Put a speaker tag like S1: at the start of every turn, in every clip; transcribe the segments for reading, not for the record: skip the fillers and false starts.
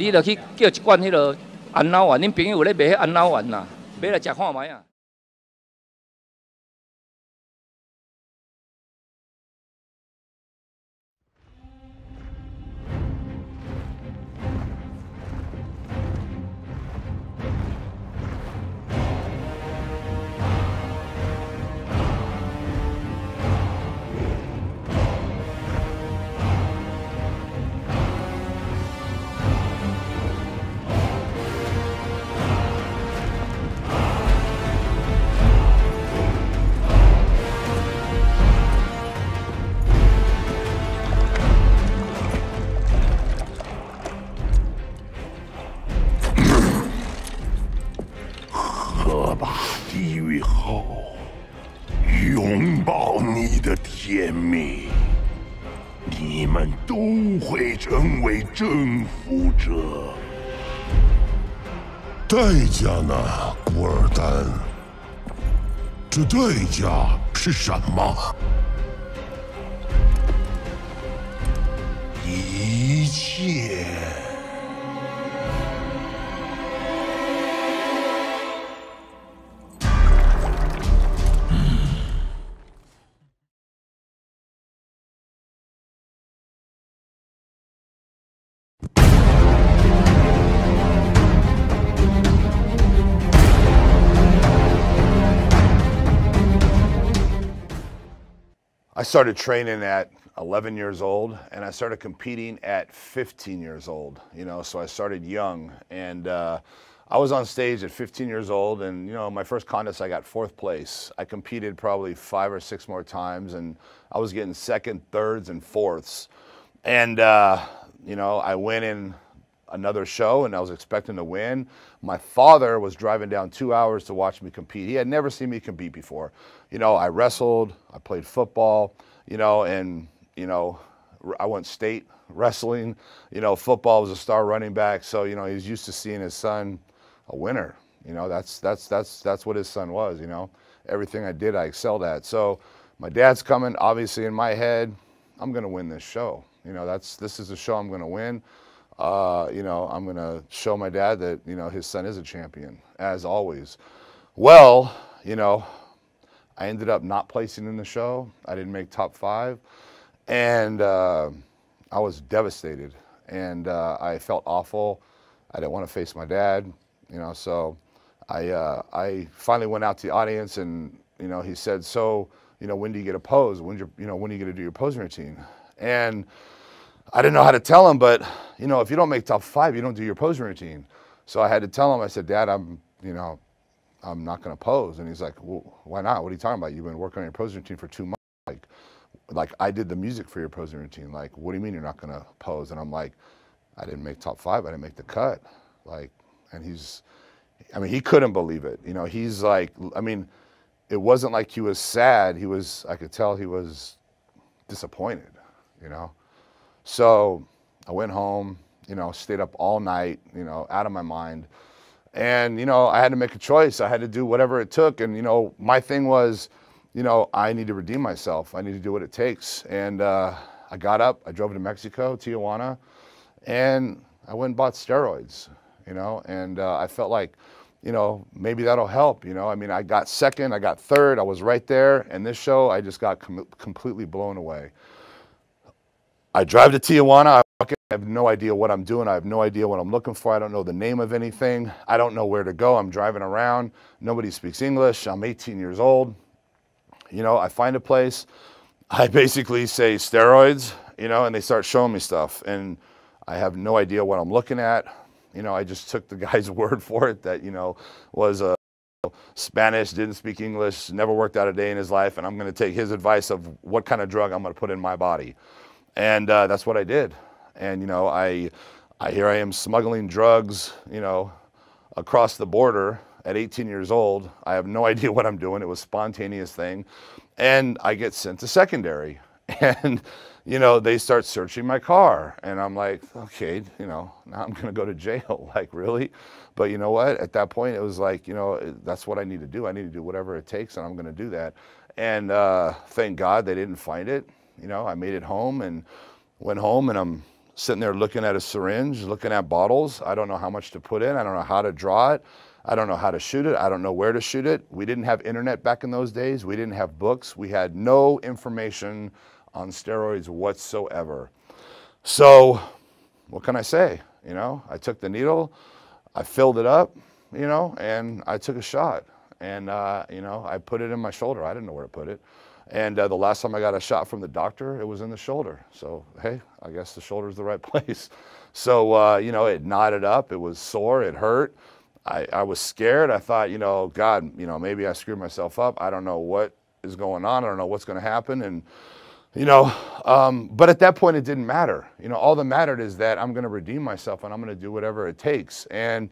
S1: 你著去叫一罐迄落安脑丸，恁朋友有咧卖迄安脑丸啦，买来食看卖啊。
S2: 喝吧，地狱后，拥抱你的甜蜜，你们都会成为征服者。代价呢，古尔丹？这代价是什么？一切。I started training at 11 years old, and I started competing at 15 years old, you know, so I started young. And I was on stage at 15 years old, and, you know, my first contest, I got 4th place. I competed probably 5 or 6 more times, and I was getting 2nd, 3rds, and 4ths. And, you know, I went in another show, and I was expecting to win. My father was driving down 2 hours to watch me compete. He had never seen me compete before. You know, I wrestled, I played football, you know, and, you know, I went state wrestling. You know, football, was a star running back. So, you know, he's used to seeing his son a winner. You know, that's what his son was, you know. Everything I did, I excelled at. So my dad's coming, obviously in my head, I'm going to win this show. You know, this is a show I'm going to win. You know, I'm going to show my dad that, you know, his son is a champion, as always. Well, you know, I ended up not placing in the show. I didn't make top 5. And I was devastated. And I felt awful. I didn't want to face my dad, you know, so I finally went out to the audience, and, you know, he said, so, you know, when do you get a pose? When are you going to do your posing routine? And I didn't know how to tell him, but, you know, if you don't make top 5, you don't do your posing routine. So I had to tell him, I said, Dad, I'm not going to pose. And he's like, well, why not? What are you talking about? You've been working on your posing routine for 2 months. Like I did the music for your posing routine. Like, what do you mean you're not going to pose? And I'm like, I didn't make top 5. I didn't make the cut. Like, and I mean, he couldn't believe it. You know, he's like, I mean, it wasn't like he was sad. I could tell he was disappointed, you know? So I went home, you know, stayed up all night, you know, out of my mind. And, you know, I had to make a choice. I had to do whatever it took. And, you know, my thing was, you know, I need to redeem myself. I need to do what it takes. And I got up, I drove to Mexico, Tijuana, and I went and bought steroids, you know, and I felt like, you know, maybe that'll help, you know. I mean, I got 2nd, I got 3rd, I was right there. And this show, I just got completely blown away. I drive to Tijuana, I have no idea what I'm doing. I have no idea what I'm looking for. I don't know the name of anything. I don't know where to go. I'm driving around. Nobody speaks English. I'm 18 years old. You know, I find a place. I basically say steroids, you know, and they start showing me stuff. And I have no idea what I'm looking at. You know, I just took the guy's word for it that, you know, was Spanish, didn't speak English, never worked out a day in his life. And I'm going to take his advice of what kind of drug I'm going to put in my body. And that's what I did. And, you know, here I am smuggling drugs, you know, across the border at 18 years old. I have no idea what I'm doing. It was a spontaneous thing. And I get sent to secondary. And, you know, they start searching my car. And I'm like, okay, you know, now I'm going to go to jail. Like, really? But you know what? At that point, it was like, you know, that's what I need to do. I need to do whatever it takes, and I'm going to do that. And thank God they didn't find it. You know, I made it home and went home, and I'm sitting there looking at a syringe, looking at bottles. I don't know how much to put in. I don't know how to draw it. I don't know how to shoot it. I don't know where to shoot it. We didn't have internet back in those days. We didn't have books. We had no information on steroids whatsoever. So what can I say? You know, I took the needle, I filled it up, you know, and I took a shot. And, you know, I put it in my shoulder. I didn't know where to put it. And the last time I got a shot from the doctor, it was in the shoulder. So, hey, I guess the shoulder's the right place. So, you know, it knotted up. It was sore. It hurt. I was scared. I thought, you know, God, you know, maybe I screwed myself up. I don't know what is going on. I don't know what's going to happen. And, you know, but at that point, it didn't matter. You know, all that mattered is that I'm going to redeem myself and I'm going to do whatever it takes. And,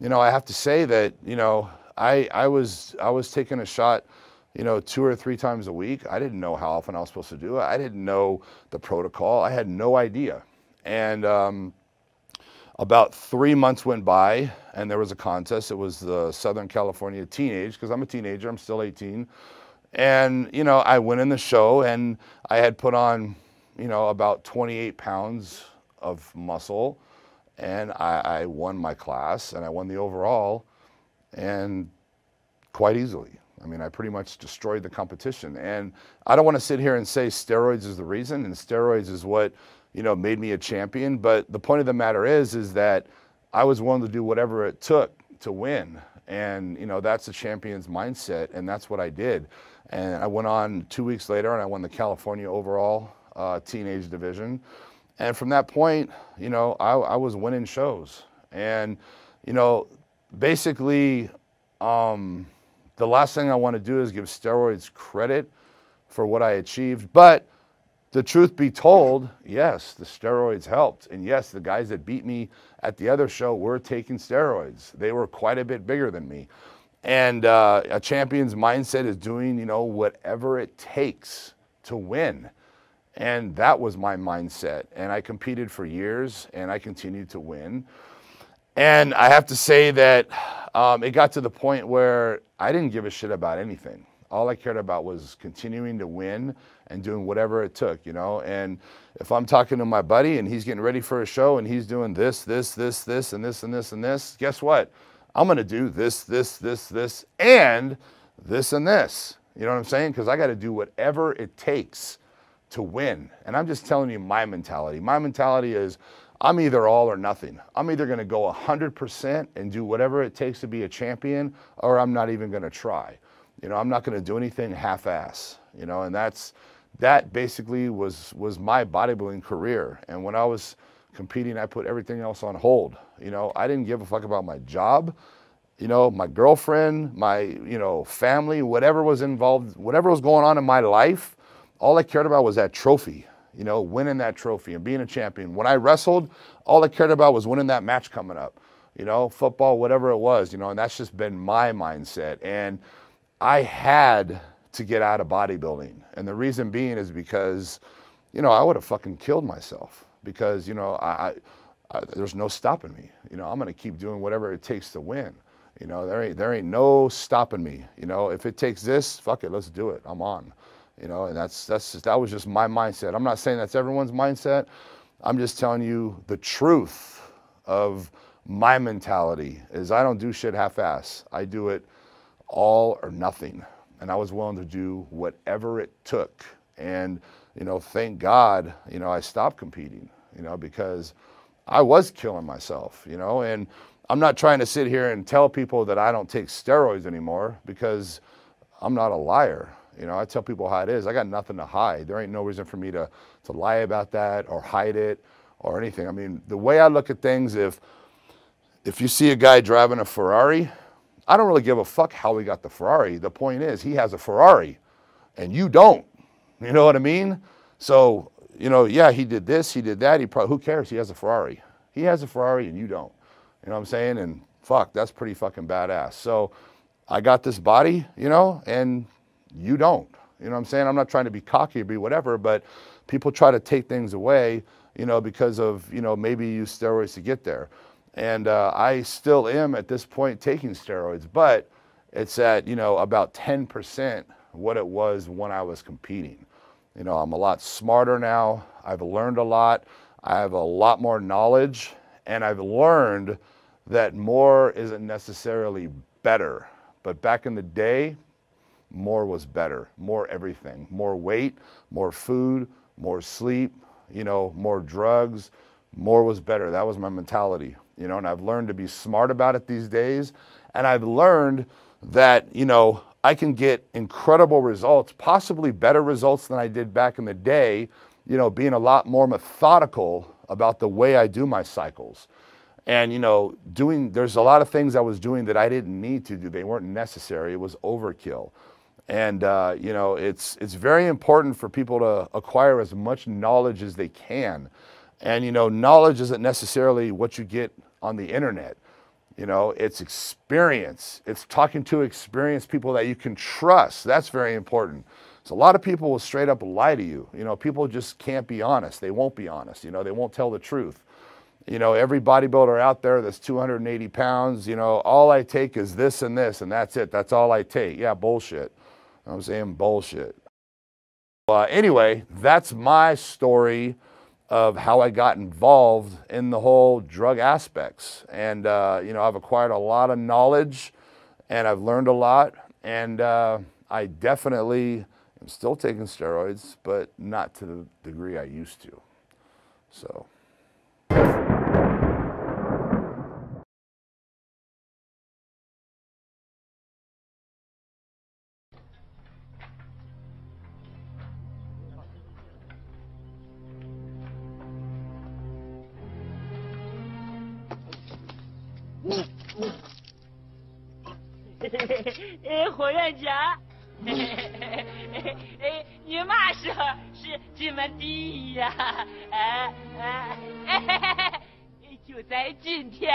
S2: you know, I have to say that, you know, I was taking a shot, you know, 2 or 3 times a week. I didn't know how often I was supposed to do it. I didn't know the protocol. I had no idea. And about 3 months went by and there was a contest. It was the Southern California Teenage, because I'm a teenager, I'm still 18. And, you know, I went in the show and I had put on, you know, about 28 pounds of muscle. And I won my class and I won the overall, and quite easily. I mean, I pretty much destroyed the competition. And I don't want to sit here and say steroids is the reason, and steroids is what, you know, made me a champion. But the point of the matter is that I was willing to do whatever it took to win. And, you know, that's a champion's mindset, and that's what I did. And I went on 2 weeks later and I won the California overall teenage division. And from that point, you know, I was winning shows. And, you know, basically, the last thing I want to do is give steroids credit for what I achieved. But the truth be told, yes, the steroids helped. And yes, the guys that beat me at the other show were taking steroids. They were quite a bit bigger than me. And a champion's mindset is doing, you know, whatever it takes to win. And that was my mindset. And I competed for years and I continued to win. And I have to say that it got to the point where I didn't give a shit about anything. All I cared about was continuing to win and doing whatever it took, you know. And if I'm talking to my buddy and he's getting ready for a show and he's doing this, and this, and this, guess what? I'm going to do this, and this, and this. You know what I'm saying? Because I got to do whatever it takes to win. And I'm just telling you my mentality. My mentality is I'm either all or nothing. I'm either going to go 100% and do whatever it takes to be a champion, or I'm not even going to try. You know, I'm not going to do anything half-ass, you know, and that basically was my bodybuilding career. And when I was competing, I put everything else on hold. You know, I didn't give a fuck about my job, you know, my girlfriend, my, you know, family, whatever was involved, whatever was going on in my life. All I cared about was that trophy, you know, winning that trophy and being a champion. When I wrestled, all I cared about was winning that match coming up, you know, football, whatever it was, you know, and that's just been my mindset. And I had to get out of bodybuilding. And the reason being is because, you know, I would have fucking killed myself because, you know, there's no stopping me. You know, I'm going to keep doing whatever it takes to win. You know, there ain't no stopping me. You know, if it takes this, fuck it, let's do it. I'm on. You know, and that was just my mindset. I'm not saying that's everyone's mindset. I'm just telling you the truth of my mentality is I don't do shit half-ass. I do it all or nothing. And I was willing to do whatever it took. And, you know, thank God, you know, I stopped competing, you know, because I was killing myself, you know, and I'm not trying to sit here and tell people that I don't take steroids anymore because I'm not a liar. You know, I tell people how it is. I got nothing to hide. There ain't no reason for me to lie about that or hide it or anything. I mean, the way I look at things, if you see a guy driving a Ferrari, I don't really give a fuck how he got the Ferrari. The point is, he has a Ferrari and you don't. You know what I mean? So, you know, yeah, he did this, he did that. Who cares? He has a Ferrari. He has a Ferrari and you don't. You know what I'm saying? And fuck, that's pretty fucking badass. So I got this body, you know, and you don't. You know what I'm saying? I'm not trying to be cocky or be whatever, but people try to take things away, you know, because of, you know, maybe you use steroids to get there. And I still am at this point taking steroids, but it's at, you know, about 10% what it was when I was competing. You know, I'm a lot smarter now. I've learned a lot. I have a lot more knowledge, and I've learned that more isn't necessarily better. But back in the day, more was better, more everything, more weight, more food, more sleep, you know, more drugs, more was better. That was my mentality, you know, and I've learned to be smart about it these days. And I've learned that, you know, I can get incredible results, possibly better results than I did back in the day, you know, being a lot more methodical about the way I do my cycles. And, you know, there's a lot of things I was doing that I didn't need to do. They weren't necessary. It was overkill. And, you know, it's very important for people to acquire as much knowledge as they can. And, you know, knowledge isn't necessarily what you get on the internet. You know, it's experience. It's talking to experienced people that you can trust. That's very important. So a lot of people will straight up lie to you. You know, people just can't be honest. They won't be honest. You know, they won't tell the truth. You know, every bodybuilder out there that's 280 pounds, you know, all I take is this, and that's it. That's all I take. Yeah, bullshit. I'm saying bullshit. Anyway, that's my story of how I got involved in the whole drug aspects. And, you know, I've acquired a lot of knowledge, and I've learned a lot. And I definitely am still taking steroids, but not to the degree I used to. So.
S3: 霍院长，你嘛时候是这么低呀？就在今天，